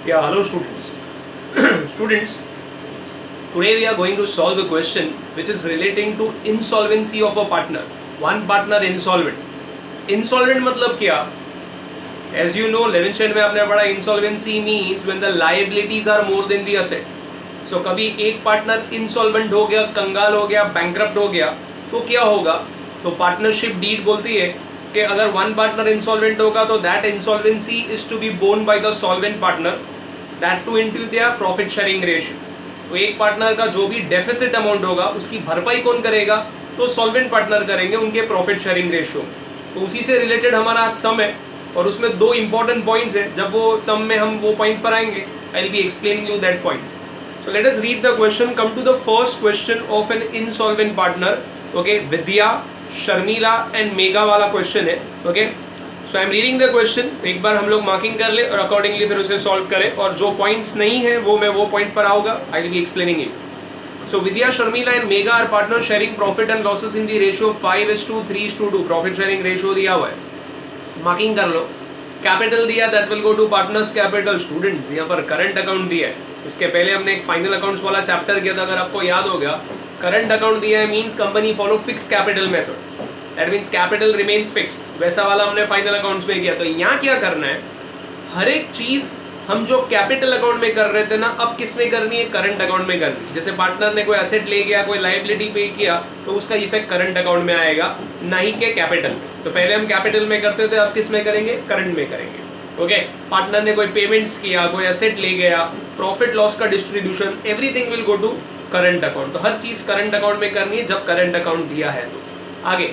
Yeah, hello students. Students, today we are going to solve a question which is relating to insolvency of a partner. One partner insolvent. Insolvent मतलब क्या? As you know, 11th standard में आपने पढ़ा insolvency means when the liabilities are more than the asset. So कभी एक partner insolvent हो गया, कंगाल हो गया, bankrupt हो गया, तो क्या होगा? तो पार्टनरशिप डीड बोलती है कि अगर वन पार्टनर इंसॉल्वेंट होगा तो that insolvency is to be borne by the solvent partner, that too into their profit sharing ratio. तो एक पार्टनर का जो भी डेफिसिट अमाउंट होगा उसकी भरपाई कौन करेगा? तो सॉल्वेंट पार्टनर करेंगे उनके प्रॉफिट शेयरिंग रेशियो में. तो उसी से रिलेटेड हमारा आज सम है और उसमें दो इंपॉर्टेंट पॉइंट्स है. जब वो सम में हम वो पॉइंट पर आएंगे, I will be explaining you that points. So let us read the question. Come to the first question of an insolvent partner. Okay, Vidya, Sharmila and Megha वाला question है. Okay, so I am reading the question. एक बार हम लोग marking कर ले और accordingly फिर उसे सॉल्व करें. और जो पॉइंट्स नहीं है वो मैं वो पॉइंट पर आऊँगा. I will be explaining it. So Vidya, Sharmila and Megha are partners sharing profit and losses in the ratio 5:3:2. Profit sharing ratio दिया हुआ है. मार्किंग कर लो. कैपिटल दिया that will go to partners capital. Students यहाँ पर current account दिया है. इसके पहले हमने एक फाइनल अकाउंट्स वाला चैप्टर किया था, अगर आपको याद हो गया. करंट अकाउंट दिया है means company follow fix capital method. That means capital remains fixed. वैसा वाला हमने फाइनल अकाउंट्स में किया. तो यहाँ क्या करना है, हर एक चीज हम जो कैपिटल अकाउंट में कर रहे थे ना, अब किस में करनी है? करंट अकाउंट में करनी है. जैसे पार्टनर ने कोई एसेट ले गया, कोई लाइबिलिटी पे किया, तो उसका इफेक्ट करंट अकाउंट में आएगा, ना ही के कैपिटल में. तो पहले हम कैपिटल में करते थे, अब किस में करेंगे? करंट में करेंगे. ओके, पार्टनर ने कोई पेमेंट्स किया, कोई एसेट ले गया, प्रॉफिट लॉस का distribution, everything will go to current account. तो हर चीज करंट अकाउंट में करनी है जब करंट अकाउंट दिया है. तो आगे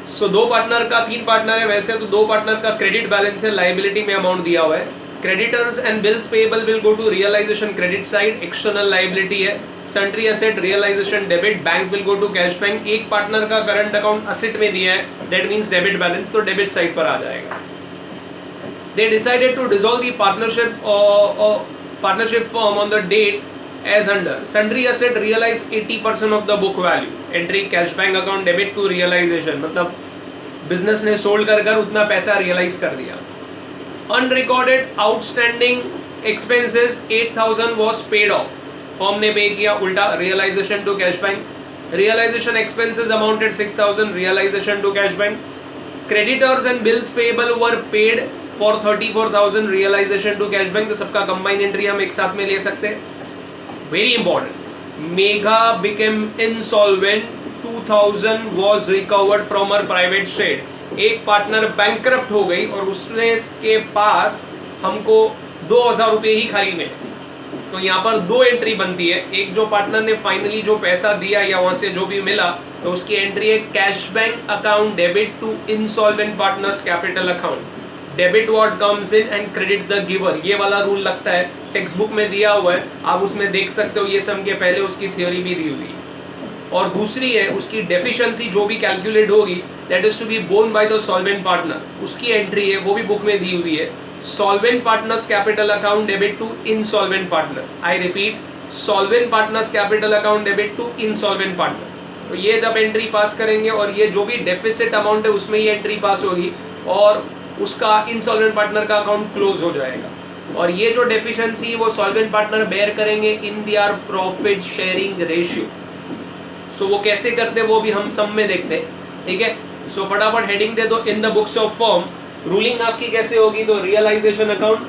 सो दो पार्टनर का, तीन पार्टनर है वैसे, तो दो पार्टनर का क्रेडिट बैलेंस है, लाइबिलिटी में अमाउंट दिया हुआ है. Creditors and bills payable will go to realisation credit side. External liability है. Sundry asset realisation debit. Bank will go to cash bank. एक पार्टनर का करंट अकाउंट असेट में दिया है, दैट मींस डेबिट बैलेंस, तो डेबिट साइड पर आ जाएगा. They decided to dissolve the partnership firm on the date as under. Sundry asset realize 80% of the book value. Entry cash bank account debit to realization. मतलब business ने sold कर उतना पैसा realise कर दिया. Unrecorded outstanding expenses 8,000 was paid off. Firm ने pay किया उल्टा, realisation to cash bank. Realisation expenses amounted 6,000, realisation to cash bank. Creditors and bills payable were paid for 34,000, realisation to cash bank. तो सबका combine entry हम एक साथ में ले सकते हैं. Very important, Megha became insolvent, 2,000 was recovered from her private share. एक पार्टनर बैंकरप्ट हो गई और उसने के पास हमको 2,000 रुपये ही खाली मिले. तो यहाँ पर दो एंट्री बनती है. एक जो पार्टनर ने फाइनली जो पैसा दिया या वहां से जो भी मिला, तो उसकी एंट्री है cash bank account debit to insolvent partners capital account. Debit what comes in and credit the giver. ये वाला रूल लगता है, टेक्स्ट बुक में दिया हुआ है, आप उसमें देख सकते हो. ये सम के पहले उसकी थ्योरी भी दी हुई है. और दूसरी है उसकी डेफिशिएंसी जो भी कैलकुलेट होगी, that is to be borne by the solvent partner. उसकी एंट्री है, वो भी बुक में दी हुई है. Solvent partners capital account debit to insolvent partner. I repeat, solvent partners capital account debit to insolvent partner. तो ये जब एंट्री पास करेंगे और ये जो भी डेफिसिट अमाउंट है उसमें ये एंट्री पास होगी और उसका इनसॉल्वेंट पार्टनर का अकाउंट क्लोज हो जाएगा. और ये जो डेफिशिएंसी वो सॉल्वेंट पार्टनर बेयर करेंगे in their profit sharing ratio. So वो कैसे करते वो भी हम सब में देखते हैं. ठीक है, सो फटाफट हेडिंग दे दो. In the books of firm ruling आपकी कैसे होगी? तो रियलाइजेशन अकाउंट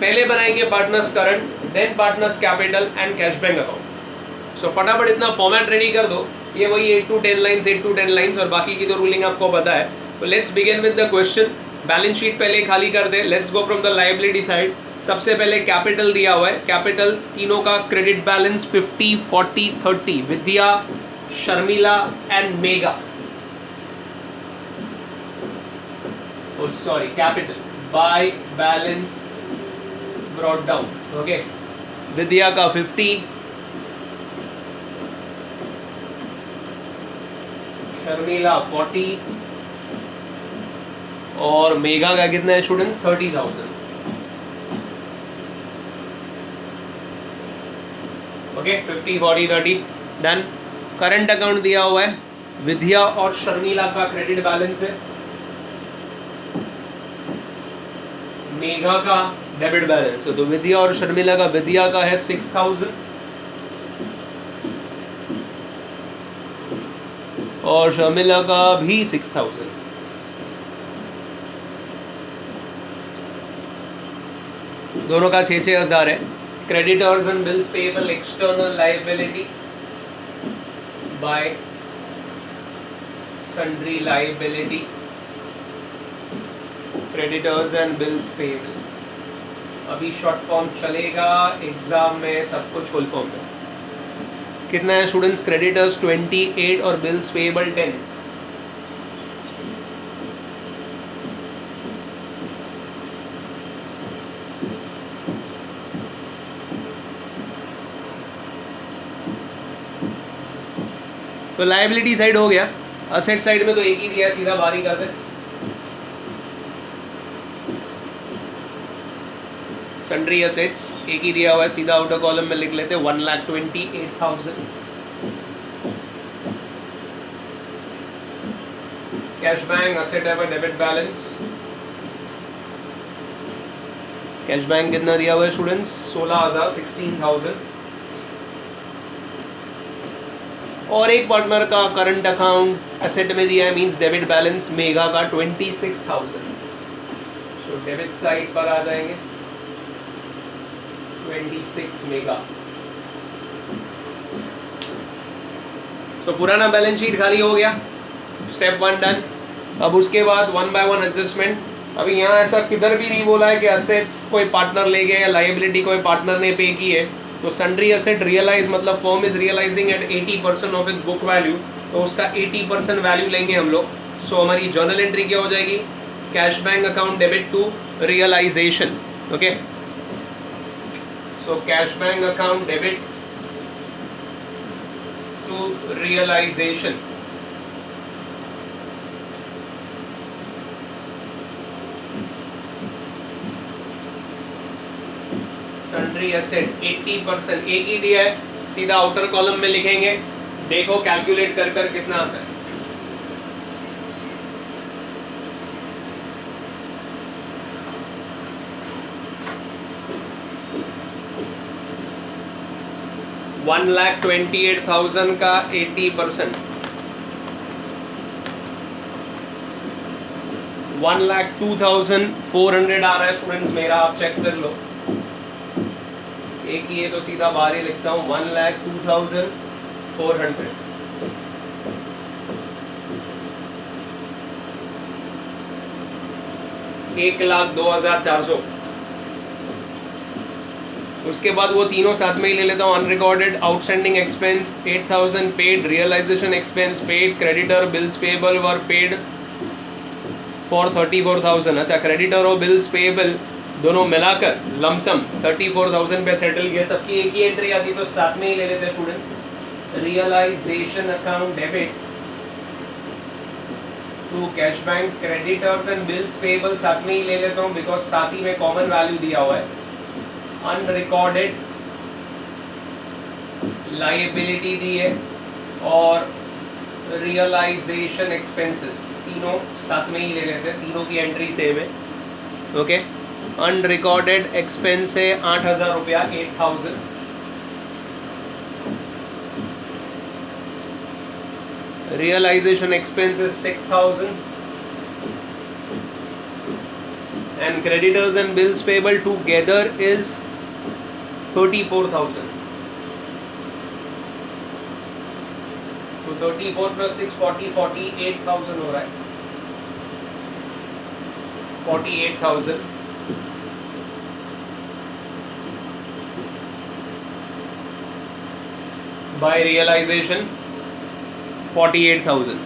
पहले बनाएंगे, partners current, then partners capital and cash bank account. So फटाफट इतना फॉर्मेट रेडी कर दो. ये वही 8 to 10 लाइंस, 8 to 10 लाइंस, और बाकी की तो रूलिंग आपको पता है. तो let's begin with the question. Balance sheet पहले खाली कर दे. Let's go from the liability side. सबसे पहले कैपिटल दिया हुआ है. कैपिटल तीनों का credit balance 50, 40, 30. Vidya, Sharmila and Megha. Sorry, capital by balance brought down. Okay, Vidya का 50, शर्मिला 40 और मेगा का कितना है students? 30,000. Okay, 50, 40, 30. Done. Current account दिया हुआ है. विद्या और शर्मिला का क्रेडिट बैलेंस है. मेघा का डेबिट बैलेंस, तो विद्या और शर्मिला का, विद्या का है 6000 और शर्मिला का भी 6000। दोनों का 6,000 है। Creditors and bills payable external liability bye sundry liability, creditors and bills payable, अभी शॉर्ट फॉर्म चलेगा, एग्जाम में सब कुछ फुल फॉर्म में। कितना है स्टूडेंट्स? क्रेडिटर्स 28 और बिल्स पेएबल 10। तो लायबिलिटी साइड हो गया, असेट साइड में तो एक ही दिया है, सीधा बाहर ही कर दे। सन्ड्री असेट्स एक ही दिया हुआ है, सीधा आउटर कॉलम में लिख लेते हैं 1,28,000। कैश बैंक असेट है डेबिट बैलेंस, कैश बैंक कितना दिया हुआ है स्टूडेंट्स? 16,000, 16,000। और एक पार्टनर का करंट अकाउंट एसेट में दिया है, मींस डेबिट बैलेंस मेगा का 26,000। सो डेबिट साइड पर आ जाएंगे 26 मेगा। सो पुराना बैलेंस शीट खाली हो गया, स्टेप 1 डन। अब उसके बाद 1 बाय 1 एडजस्टमेंट। अभी यहाँ ऐसा किधर भी नहीं बोला है कि असेट्स कोई पार्टनर ले गया या लायबिलिटी कोई पार्टनर ने पे की है। तो सन्ड्री असेट रियलाइज मतलब firm is realising at 80% of its book value, तो उसका 80% वैल्यू लेंगे हम लोग। सो हमारी जर्नल एंट्री क्या हो जाएगी? Cash bank account debit to realisation. Okay, so cash bank account debit to realisation. Sundry asset 80%, एक ही दिया है, सीधा आउटर कॉलम में लिखेंगे। देखो कैलकुलेट कर कर कितना आता है। $1,28,000 का 80%, 1,02,400 आ रहा है स्टूडेंट्स मेरा, आप चेक कर लो। एक ही है तो सीधा बाहर ही लिखता हूँ 1,02,400। $1,02,400। उसके बाद वो तीनों साथ में ही ले लेता हूँ। Unrecorded outstanding expense 8,000 paid, realisation expense paid, creditor bills payable were paid for 34,000। अच्छा, क्रेडिटर और बिल्स पेएबल दोनों मिलाकर लमसम 34,000 पे सेटल किया। सबकी एक ही एंट्री आती तो साथ में ही ले लेते हैं students. Realisation account debit to cash bank, creditors and bills payable साथ में ही ले लेता हूँ बिकॉज साथ ही में कॉमन वैल्यू दिया हुआ है। अनरिकॉर्डेड लायबिलिटी दी है और रियलाइजेशन एक्सपेंसेस तीनों साथ में ही ले लेते हैं, तीनों की एंट्री सेम है। ओके, अनरिकॉर्डेड एक्सपेंस है 8,000 रुपया, 8,000। Realisation expense 6,000 and creditors and bills payable together is 34,000. तो 34 plus 6 40 48,000 हो रहा है, 48,000। by realization 48,000।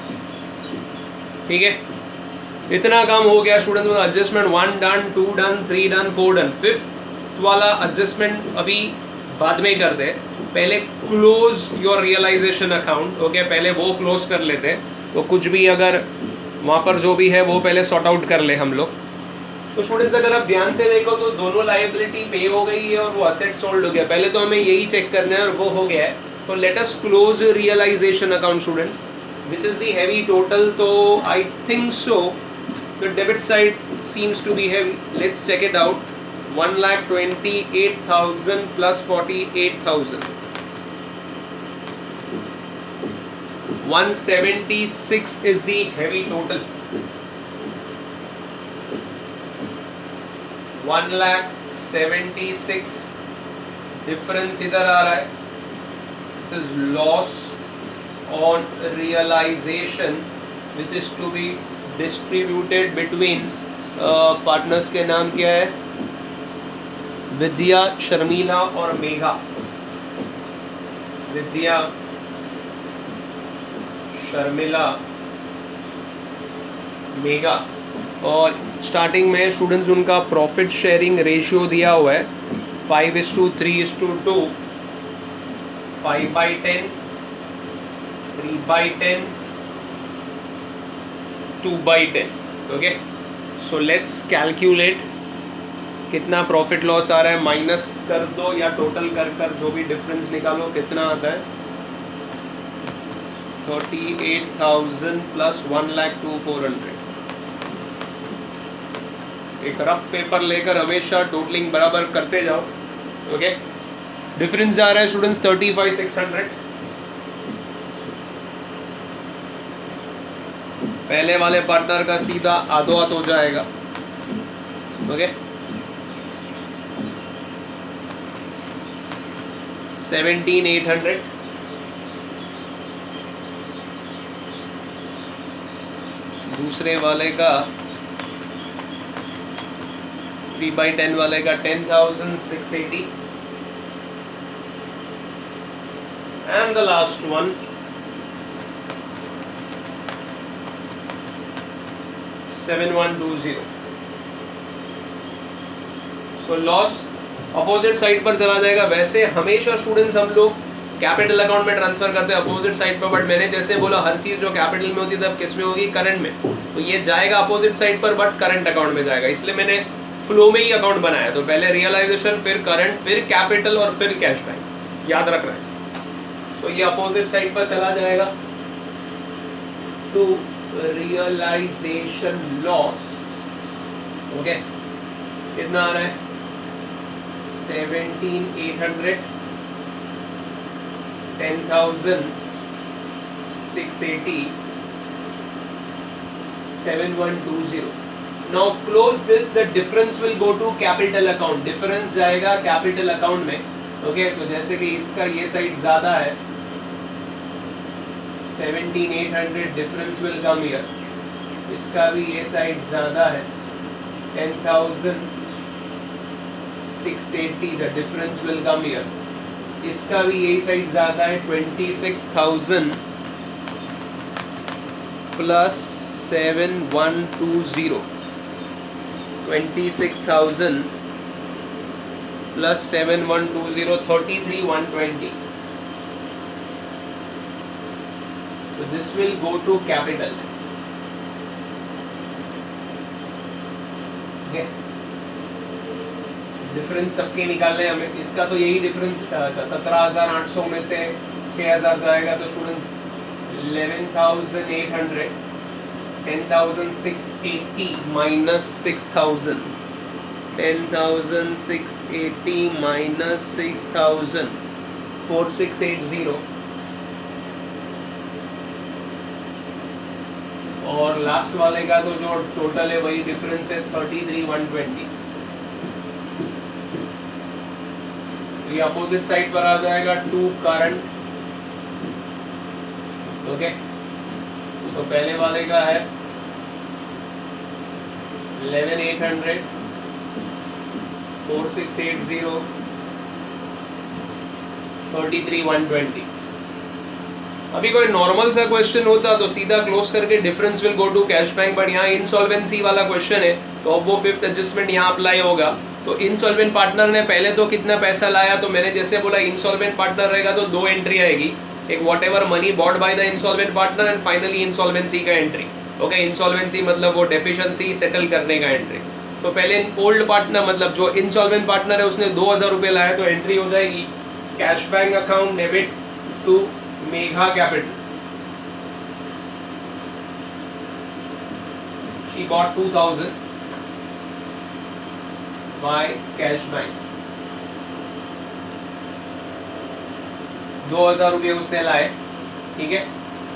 ठीक है, इतना काम हो गया स्टूडेंट। मतलब adjustment 1 done, 2 done, 3 done, 4 done. 5th वाला एडजस्टमेंट अभी बाद में कर दे, पहले close your realisation account. Okay, पहले वो क्लोज कर लेते हैं, तो कुछ भी अगर वहाँ पर जो भी है वो पहले सॉर्ट आउट कर ले हम लोग। तो स्टूडेंट्स अगर आप ध्यान से देखो तो दोनों लायबिलिटी पे हो गई है और वो असेट सोल्ड हो गया। पहले तो हमें यही चेक करना है और वो हो गया है। तो let us close realisation account students, which is the heavy total. तो I think so The debit side seems to be heavy. Let's check it out. 1,28,000 plus 48,000. 176 is the heavy total. 1,76,000 difference इधर आ रहा है. This is loss on realization which is to be distributed between partners के नाम क्या है? विद्या, शर्मिला और मेघा. विद्या, शर्मिला, मेघा. और starting में स्टूडेंट्स उनका प्रॉफिट शेयरिंग रेशियो दिया हुआ है 5:3:2, 5/10, 3/10, 2/10. ओके, सो लेट्स कैलकुलेट कितना प्रॉफिट लॉस आ रहा है. माइनस कर दो या टोटल कर जो भी डिफरेंस निकालो कितना आता है. 38,000 प्लस 1,02,400. एक रफ पेपर लेकर हमेशा टोटलिंग बराबर करते जाओ. ओके, डिफरेंस आ रहा है स्टूडेंट्स 35,600. पहले वाले पार्टनर का सीधा आधो हाथ हो जाएगा. ओके, 17,800. दूसरे वाले का 3/10 वाले का 10,680. and the last one 7,120. so loss opposite side पर चला जाएगा. वैसे हमेशा स्टूडेंट्स हम लोग कैपिटल अकाउंट में ट्रांसफर करते हैं अपोजिट साइड पर, बट मैंने जैसे बोला हर चीज जो कैपिटल में होती है तब किस में होगी? करंट में. तो ये जाएगा अपोजिट साइड पर बट करंट अकाउंट में जाएगा. इसलिए मैंने फ्लो में ही अकाउंट बनाया. तो पहले रियलाइजेशन, फिर करंट, फिर कैपिटल और फिर कैश बैक. याद रखना है. सो ये अपोजिट साइड पर चला जाएगा टू रियलाइजेशन लॉस. ओके, कितना आ रहा है? 17,800, 10,680, 7,120. Now close this. The difference will go to capital account. Difference जाएगा capital account में. ओके, तो जैसे कि इसका ये साइड ज्यादा है 17,800, difference will come here. इसका भी ये साइड ज्यादा है 10,680, the difference will come here. इसका भी यही साइड ज्यादा है 26,000 plus 7,120. 26,000 plus 7,120, 33,120. So this will go to capital. Okay. Difference सबके निकालने हमें. इसका तो यही डिफरेंस 17,800 में से 6,000 जाएगा तो स्टूडेंट्स 11,800. 10,680 minus 6,000. 10,680 minus 6,000. 4,680. और लास्ट वाले का तो जो टोटल है वही डिफरेंस है 33,120. ये अपोजिट साइड पर आ जाएगा टू करंट. ओके, तो पहले वाले का है 11,800, 4,680, 33,120. अभी कोई नॉर्मल सा क्वेश्चन होता तो सीधा क्लोज करके difference will go to cash bank, but यहाँ इंसॉल्वेंसी वाला क्वेश्चन है तो अब वो फिफ्थ एडजस्टमेंट यहाँ अप्लाई होगा. तो इंसॉल्वेंट पार्टनर ने पहले तो कितना पैसा लाया, तो मैंने जैसे बोला इंसॉल्वेंट पार्टनर रहेगा तो दो एंट्री आएगी. एक what ever money bought by the insolvent partner and finally insolvency का एंट्री. ओके, इंसॉल्वेंसी मतलब वो डेफिशिएंसी सेटल करने का एंट्री. तो पहले ओल्ड पार्टनर मतलब जो इंसॉल्वेंट पार्टनर है उसने 2,000 रुपये लाया तो एंट्री हो जाएगी cash bank account debit to Megha capital. She bought 2000 by cash bank, 2000 रुपये उसने लाए, ठीक है।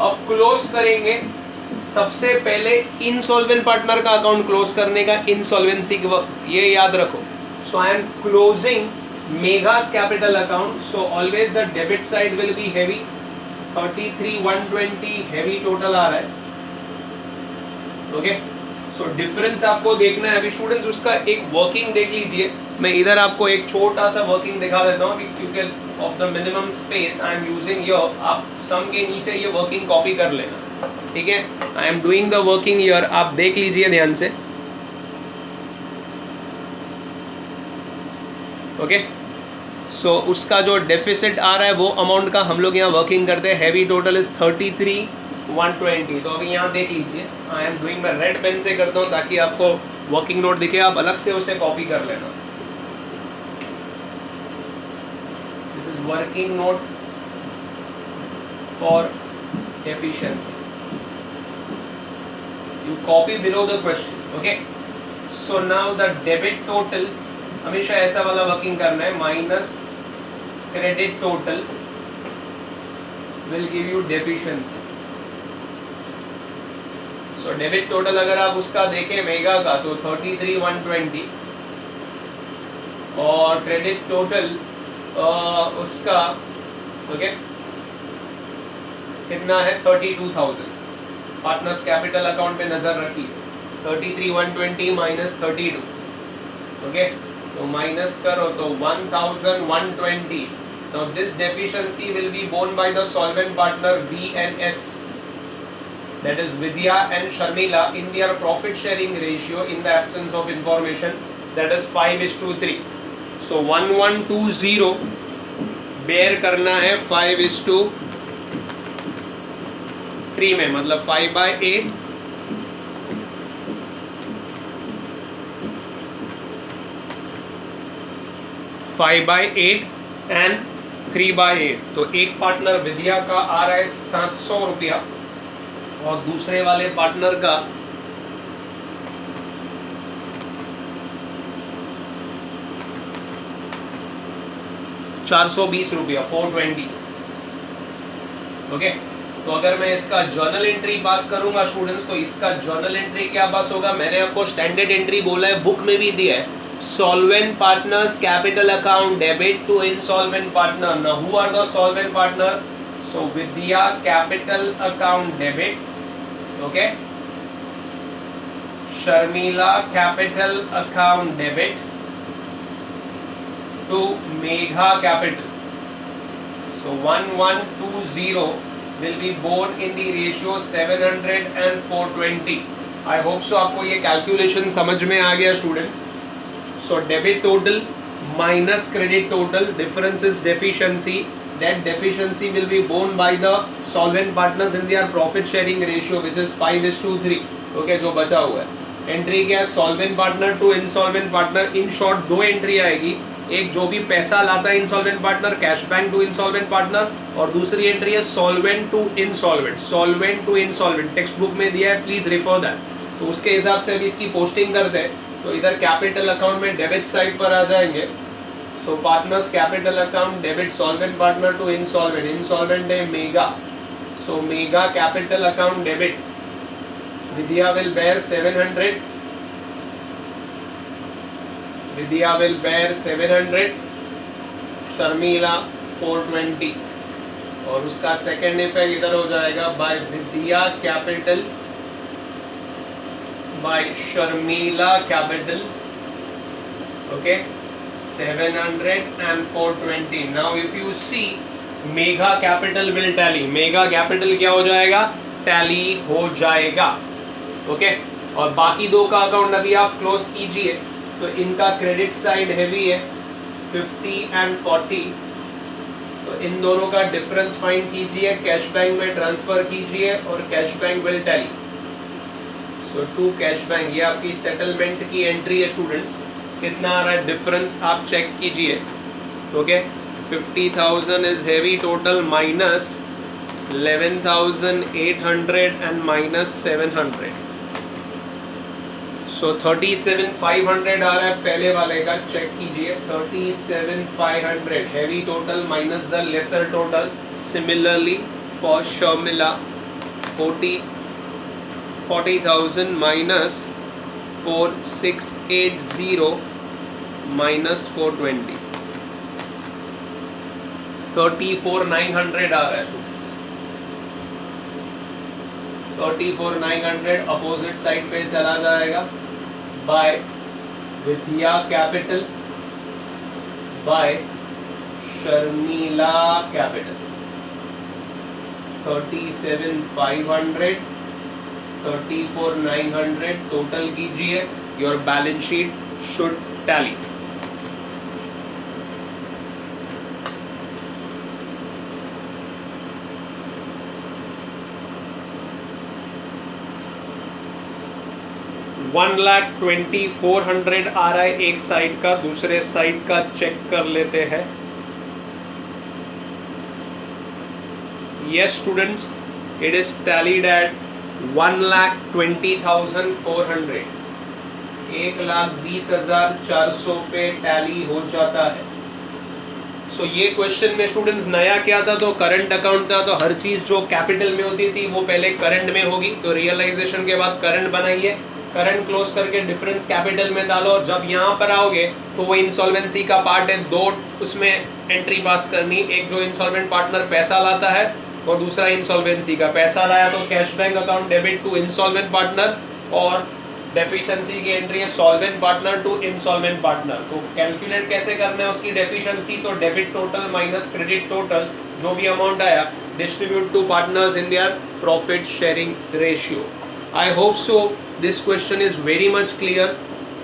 अब क्लोज करेंगे, सबसे पहले इंसॉल्वेंट पार्टनर का अकाउंट क्लोज करने का इंसॉल्वेंसी ये याद रखो। So I am closing Megha's capital account, so always the debit side will be heavy, 33,120 heavy total आ रहा है, ओके। सो डिफरेंस आपको देखना है। अभी स्टूडेंट्स उसका एक वर्किंग देख लीजिए, मैं इधर आपको एक छोटा सा वर्किंग दिखा देता हूँ क्योंकि of the minimum space I am using here, आप सम के नीचे ये वर्किंग कॉपी कर लेना, ठीक है। I am doing the working here, आप देख लीजिए ध्यान से, ओके। सो उसका जो डेफिसिट आ रहा है वो अमाउंट का हम लोग यहाँ वर्किंग करते हैं। Heavy total is 33,120। तो अभी यहाँ देख लीजिए, आई एम डूइंग, मैं रेड पेन से करता हूँ ताकि आपको वर्किंग नोट दिखे, आप अलग से उसे कॉपी कर लेना। This is working note for efficiency, you copy below the question, okay. So now the debit total, हमेशा ऐसा वाला वर्किंग करना है, minus credit total will give you deficiency. So debit total अगर आप उसका देखें मेगा का तो 33,120 और क्रेडिट टोटल उसका ओके कितना है 32,000। पार्टनर्स कैपिटल अकाउंट पे नजर रखिए, 33,120 माइनस 32, ओके। तो माइनस करो तो 1,120। Now this deficiency will be borne by the solvent partner V and S, that is Vidya and Sharmila, in their profit sharing ratio in the absence of information, that is 5:3. So 1120 bear करना है 5:3 में, मतलब 5/8 5/8 and 3/8। तो एक partner विद्या का आ रहा है 700 रुपया और दूसरे वाले पार्टनर का 420 रुपया, 420, ओके। तो अगर मैं इसका जर्नल एंट्री पास करूंगा स्टूडेंट्स, तो इसका जर्नल एंट्री क्या पास होगा, मैंने आपको स्टैंडर्ड एंट्री बोला है, बुक में भी दिया है, solvent partners capital account debit to insolvent partner. Now who are the solvent partner? So Vidya capital account debit, okay, Sharmila capital account debit to Megha capital. So 1120 will be borne in the ratio 700 and 420. I hope so आपको ये calculation समझ में आ गया students. So debit total minus credit total, difference is deficiency. That deficiency will be borne by the solvent partners in their profit sharing ratio, which is 5:3. Okay, जो बचा हुआ है। Entry क्या है, solvent partner to insolvent partner। in short दो entry आएगी, एक जो भी पैसा लाता है insolvent partner, cash bank to insolvent partner, और दूसरी एंट्री है solvent to insolvent। solvent to insolvent text book में दिया है, प्लीज रेफर दैट। तो उसके हिसाब से अभी इसकी पोस्टिंग करते हैं। तो इधर कैपिटल अकाउंट में डेबिट साइड पर आ जाएंगे। So partners capital account debit solvent partner to insolvent, insolvent है Megha, so Megha capital account debit, Vidya will bear 700, Vidya will bear 700, Sharmila 420, और उसका सेकेंड इफेक्ट इधर हो जाएगा by Vidya capital by Sharmila capital, okay, 700 and 420. Now if you see Megha capital will tally, Megha capital क्या हो जाएगा, tally हो जाएगा, okay। और बाकी दो का अकाउंट अभी आप क्लोज कीजिए। तो इनका क्रेडिट साइड हैवी है 50 and 40, तो इन दोनों का डिफरेंस फाइंड कीजिए, कैश बैंक में ट्रांसफर कीजिए और cash bank will tally. So to cash bank, ये आपकी सेटलमेंट की एंट्री है स्टूडेंट्स, कितना आ रहा है डिफरेंस आप चेक कीजिए, okay. 50,000 is heavy total minus 11,800 and minus 700, so 37,500 आ रहा है पहले वाले का, चेक कीजिए 37,500 heavy total minus the lesser total. Similarly for Sharmila 40,000 minus 4,680 minus 420 34,900 आ रहा है. 34,900 अपोजिट साइड पे चला जाएगा by Vidya capital by Sharmila capital. 37,500 34,900 total कीजिए. Your balance sheet should tally. $1,24,000 आ रहा है एक साइड का. दूसरे साइड का चेक कर लेते हैं. Yes students, it is tallied at 1,20,400. 1,20,400 पे टैली हो जाता है. सो ये क्वेश्चन में स्टूडेंट्स नया क्या था, तो करंट अकाउंट था. तो हर चीज जो कैपिटल में होती थी वो पहले करंट में होगी. तो रियलाइजेशन के बाद करंट बनाइए, करंट क्लोज करके डिफरेंस कैपिटल में डालो. और जब यहाँ पर आओगे तो वो इंसॉल्वेंसी का पार्ट है. दो उसमें एंट्री पास करनी. एक जो इंसॉल्वेंट पार्टनर पैसा लाता है और दूसरा इंसॉल्वेंसी का. पैसा लाया तो cash bank account debit to insolvent partner, और डेफिशिएंसी की एंट्री है solvent partner to insolvent partner. तो कैलकुलेट कैसे करना है उसकी डेफिशिएंसी, तो debit total minus credit total, जो भी अमाउंट आया distribute to partners in their profit sharing ratio. I hope so this question is very much clear.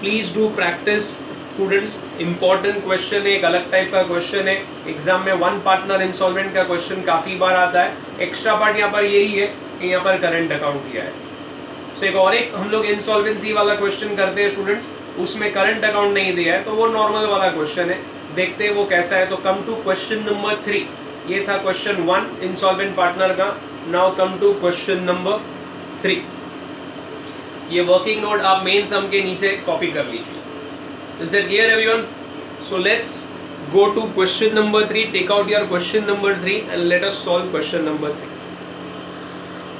Please do practice students. important question है, एक अलग टाइप का question है. Exam में one partner insolvent का क्वेश्चन काफी बार आता है. एक्स्ट्रा पार्ट यहाँ पर यही है कि यहाँ पर करंट अकाउंट किया है. सो एक और एक हम लोग इंसॉल्वेंसी वाला क्वेश्चन करते हैं स्टूडेंट्स, उसमें करंट अकाउंट नहीं दिया है, तो वो नॉर्मल वाला क्वेश्चन है. देखते हैं वो कैसा है. तो कम टू क्वेश्चन नंबर 3. ये था क्वेश्चन 1 इंसॉल्वेंट पार्टनर का. Now come to question number 3. ये वर्किंग नोट आप मेन सम के नीचे कॉपी कर लीजिए. Is it clear everyone? So let's go to question number 3. Take out your question number 3 and let us solve question number 3.